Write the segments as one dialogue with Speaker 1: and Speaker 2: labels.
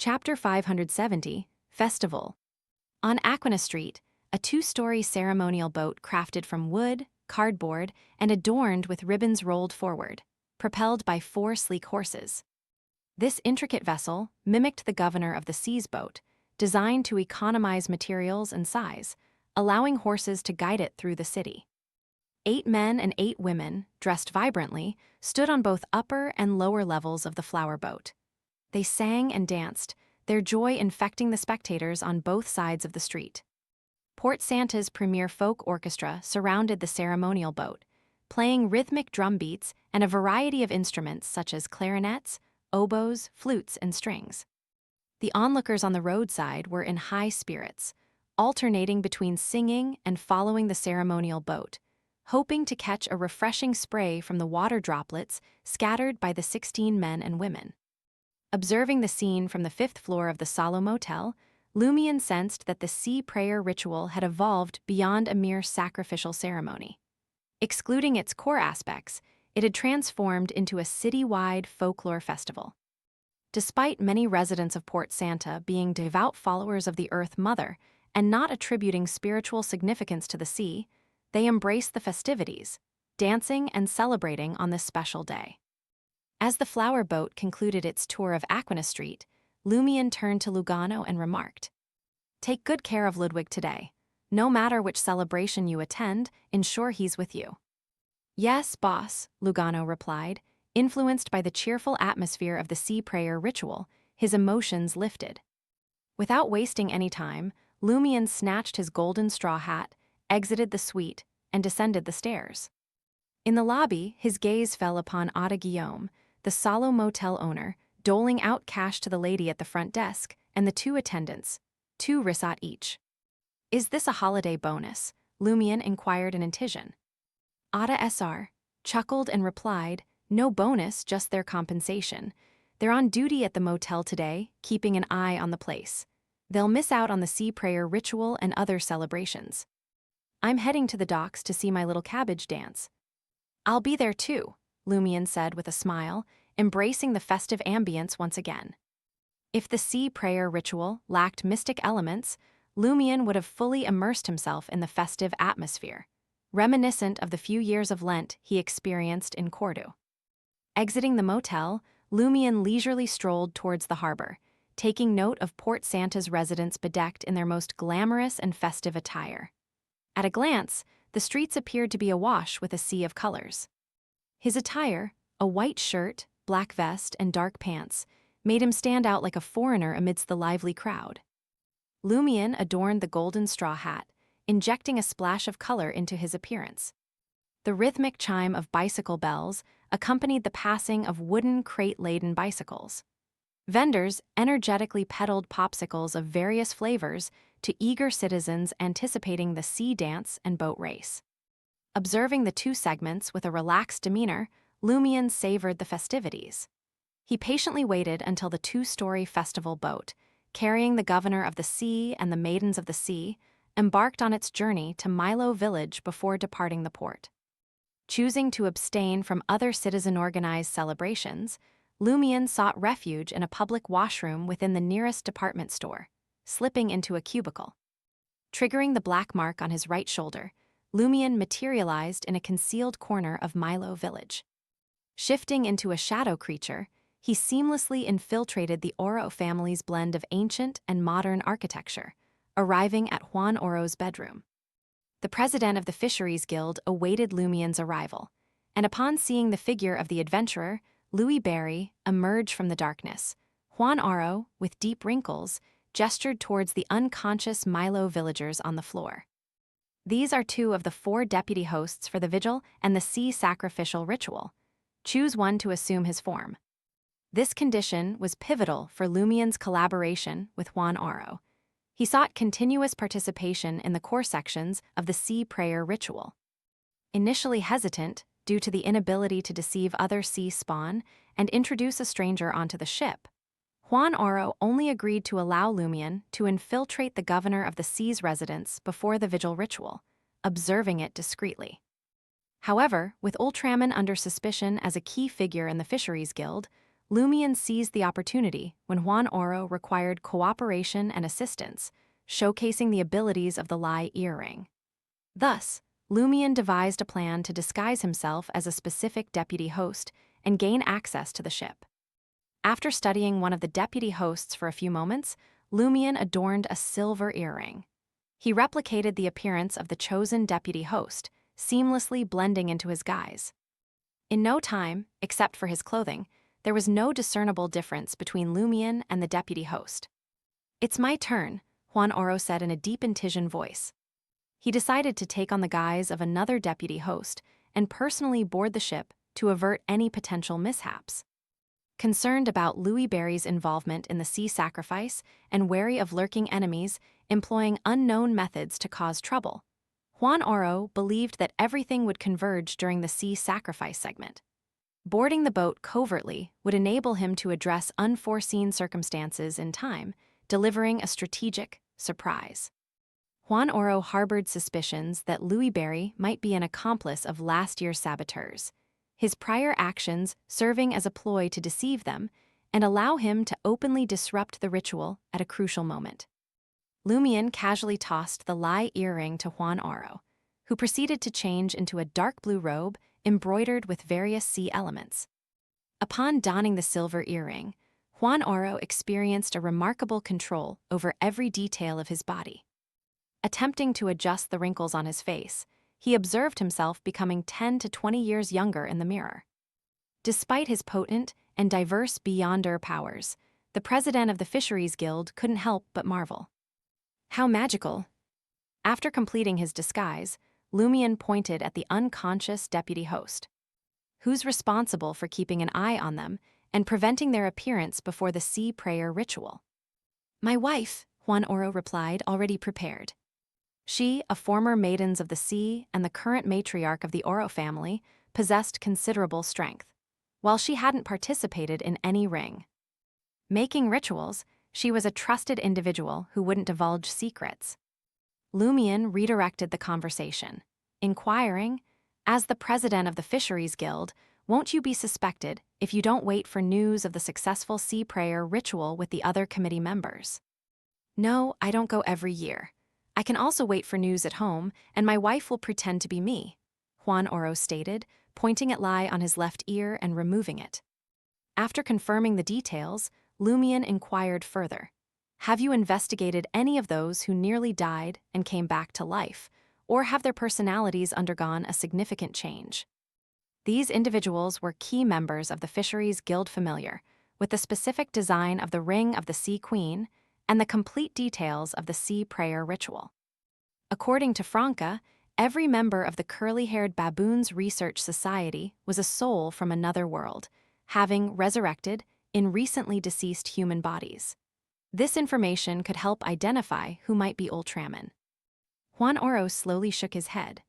Speaker 1: Chapter 570, Festival. On Aquina Street, a two-story ceremonial boat crafted from wood, cardboard, and adorned with ribbons rolled forward, propelled by 4 sleek horses. This intricate vessel mimicked the governor of the sea's boat, designed to economize materials and size, allowing horses to guide it through the city. 8 men and 8 women, dressed vibrantly, stood on both upper and lower levels of the flower boat. They sang and danced, their joy infecting the spectators on both sides of the street. Port Santa's premier folk orchestra surrounded the ceremonial boat, playing rhythmic drum beats and a variety of instruments such as clarinets, oboes, flutes, and strings. The onlookers on the roadside were in high spirits, alternating between singing and following the ceremonial boat, hoping to catch a refreshing spray from the water droplets scattered by the 16 men and women. Observing the scene from the 5th floor of the Salo Motel, Lumion sensed that the sea prayer ritual had evolved beyond a mere sacrificial ceremony. Excluding its core aspects, it had transformed into a city-wide folklore festival. Despite many residents of Port Santa being devout followers of the Earth Mother and not attributing spiritual significance to the sea, they embraced the festivities, dancing and celebrating on this special day. As the flower boat concluded its tour of Aquina Street, Lumion turned to Lugano and remarked, "Take good care of Ludwig today. No matter which celebration you attend, ensure he's with you." "Yes, boss," Lugano replied. Influenced by the cheerful atmosphere of the sea prayer ritual, his emotions lifted. Without wasting any time, Lumion snatched his golden straw hat, exited the suite, and descended the stairs. In the lobby, his gaze fell upon Ada Guillaume, the Salo Motel owner, doling out cash to the lady at the front desk, and the 2 attendants, 2 risat each. "Is this a holiday bonus?" Lumion inquired in Antisian. Ada Sr. chuckled and replied, "No bonus, just their compensation. They're on duty at the motel today, keeping an eye on the place. They'll miss out on the sea prayer ritual and other celebrations. I'm heading to the docks to see my little cabbage dance." "I'll be there too," Lumion said with a smile, embracing the festive ambience once again. If the sea prayer ritual lacked mystic elements, Lumion would have fully immersed himself in the festive atmosphere, reminiscent of the few years of Lent he experienced in Cordu. Exiting the motel, Lumion leisurely strolled towards the harbor, taking note of Port Santa's residents bedecked in their most glamorous and festive attire. At a glance, the streets appeared to be awash with a sea of colors. His attire, a white shirt, black vest, and dark pants, made him stand out like a foreigner amidst the lively crowd. Lumion adorned the golden straw hat, injecting a splash of color into his appearance. The rhythmic chime of bicycle bells accompanied the passing of wooden crate-laden bicycles. Vendors energetically peddled popsicles of various flavors to eager citizens anticipating the sea dance and boat race. Observing the 2 segments with a relaxed demeanor, Lumion savored the festivities. He patiently waited until the 2-story festival boat, carrying the governor of the sea and the maidens of the sea, embarked on its journey to Milo village before departing the port. Choosing to abstain from other citizen-organized celebrations, Lumion sought refuge in a public washroom within the nearest department store, slipping into a cubicle. Triggering the black mark on his right shoulder, Lumion materialized in a concealed corner of Milo village. Shifting into a shadow creature, he seamlessly infiltrated the Oro family's blend of ancient and modern architecture, arriving at Juan Oro's bedroom. The president of the Fisheries Guild awaited Lumion's arrival, and upon seeing the figure of the adventurer, Louis Barry, emerge from the darkness, Juan Oro, with deep wrinkles, gestured towards the unconscious Milo villagers on the floor. "These are 2 of the 4 deputy hosts for the vigil and the sea sacrificial ritual. Choose one to assume his form." This condition was pivotal for Lumion's collaboration with Juan Oro. He sought continuous participation in the core sections of the sea prayer ritual. Initially hesitant, due to the inability to deceive other sea spawn and introduce a stranger onto the ship, Juan Oro only agreed to allow Lumion to infiltrate the governor of the sea's residence before the vigil ritual, observing it discreetly. However, with Ultraman under suspicion as a key figure in the Fisheries Guild, Lumion seized the opportunity when Juan Oro required cooperation and assistance, showcasing the abilities of the Lai earring. Thus, Lumion devised a plan to disguise himself as a specific deputy host and gain access to the ship. After studying one of the deputy hosts for a few moments, Lumion adorned a silver earring. He replicated the appearance of the chosen deputy host, seamlessly blending into his guise. In no time, except for his clothing, there was no discernible difference between Lumion and the deputy host. "It's my turn," Juan Oro said in a deep Intisian voice. He decided to take on the guise of another deputy host and personally board the ship to avert any potential mishaps. Concerned about Louis Barry's involvement in the sea sacrifice and wary of lurking enemies employing unknown methods to cause trouble, Juan Oro believed that everything would converge during the sea sacrifice segment. Boarding the boat covertly would enable him to address unforeseen circumstances in time, delivering a strategic surprise. Juan Oro harbored suspicions that Louis Barry might be an accomplice of last year's saboteurs, his prior actions serving as a ploy to deceive them and allow him to openly disrupt the ritual at a crucial moment. Lumion casually tossed the Lai earring to Juan Oro, who proceeded to change into a dark blue robe embroidered with various sea elements. Upon donning the silver earring, Juan Oro experienced a remarkable control over every detail of his body. Attempting to adjust the wrinkles on his face, he observed himself becoming 10 to 20 years younger in the mirror. Despite his potent and diverse Beyonder powers, the president of the Fisheries Guild couldn't help but marvel. "How magical!" After completing his disguise, Lumion pointed at the unconscious deputy host. "Who's responsible for keeping an eye on them and preventing their appearance before the sea prayer ritual?" "My wife," Juan Oro replied, already prepared. She, a former Maidens of the Sea and the current matriarch of the Oro family, possessed considerable strength, while she hadn't participated in any ring. Making rituals, she was a trusted individual who wouldn't divulge secrets. Lumion redirected the conversation, inquiring, "As the president of the Fisheries Guild, won't you be suspected if you don't wait for news of the successful sea prayer ritual with the other committee members?" "No, I don't go every year. I can also wait for news at home, and my wife will pretend to be me," Juan Oro stated, pointing at Lai on his left ear and removing it. After confirming the details, Lumion inquired further. "Have you investigated any of those who nearly died and came back to life, or have their personalities undergone a significant change?" These individuals were key members of the Fisheries Guild Familiar, with the specific design of the Ring of the Sea Queen and the complete details of the sea prayer ritual. According to Franca, every member of the Curly-Haired Baboons Research Society was a soul from another world, having resurrected in recently deceased human bodies. This information could help identify who might be Ultraman. Juan Oro slowly shook his head.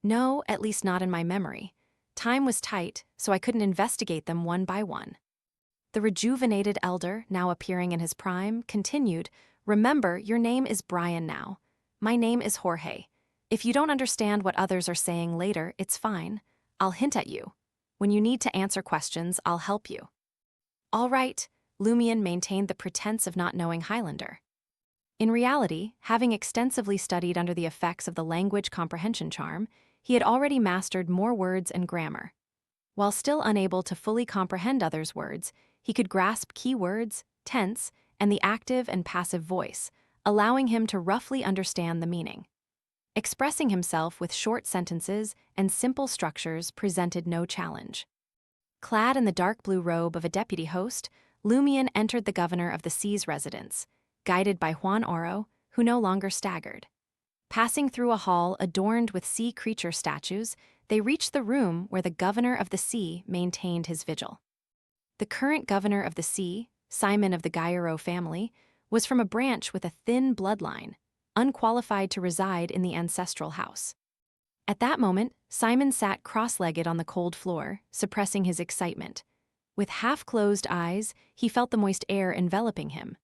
Speaker 1: "No, at least not in my memory. Time was tight, so I couldn't investigate them one by one." The rejuvenated elder, now appearing in his prime, continued, "Remember, your name is Brian now. My name is Jorge. If you don't understand what others are saying later, it's fine. I'll hint at you. When you need to answer questions, I'll help you." "All right," Lumion maintained the pretense of not knowing Highlander. In reality, having extensively studied under the effects of the language comprehension charm, he had already mastered more words and grammar. While still unable to fully comprehend others' words, he could grasp key words, tense, and the active and passive voice, allowing him to roughly understand the meaning. Expressing himself with short sentences and simple structures presented no challenge. Clad in the dark blue robe of a deputy host, Lumion entered the governor of the sea's residence, guided by Juan Oro, who no longer staggered. Passing through a hall adorned with sea creature statues, they reached the room where the governor of the sea maintained his vigil. The current governor of the sea, Simon of the Gairo family, was from a branch with a thin bloodline, unqualified to reside in the ancestral house. At that moment, Simon sat cross-legged on the cold floor, suppressing his excitement. With half-closed eyes, he felt the moist air enveloping him.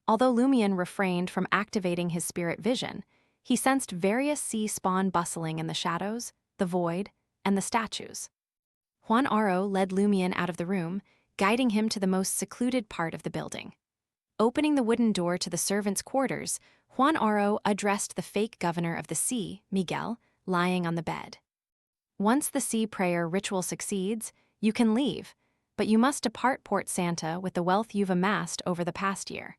Speaker 1: Although Lumion refrained from activating his spirit vision, he sensed various sea spawn bustling in the shadows, the void, and the statues. Juan Oro led Lumion out of the room, guiding him to the most secluded part of the building. Opening the wooden door to the servants' quarters, Juan Oro addressed the fake governor of the sea, Miguel, lying on the bed. Once the sea prayer ritual succeeds, you can leave, but you must depart Port Santa with the wealth you've amassed over the past year.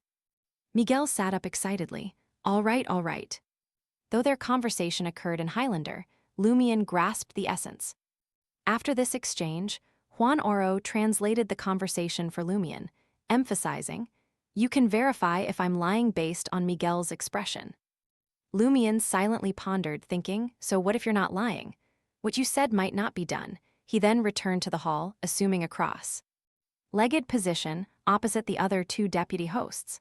Speaker 1: Miguel sat up excitedly. All right, all right. Though their conversation occurred in Highlander, Lumian grasped the essence. After this exchange, Juan Oro translated the conversation for Lumian, emphasizing, "You can verify if I'm lying based on Miguel's expression." Lumian silently pondered, thinking, so what if you're not lying? What you said might not be done. He then returned to the hall, assuming a cross-legged position opposite the other two deputy hosts.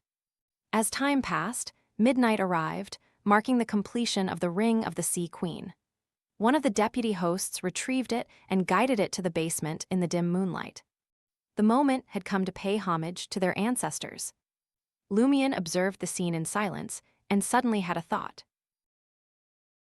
Speaker 1: As time passed, midnight arrived, marking the completion of the Ring of the Sea Queen. One of the deputy hosts retrieved it and guided it to the basement in the dim moonlight. The moment had come to pay homage to their ancestors. Lumian observed the scene in silence and suddenly had a thought.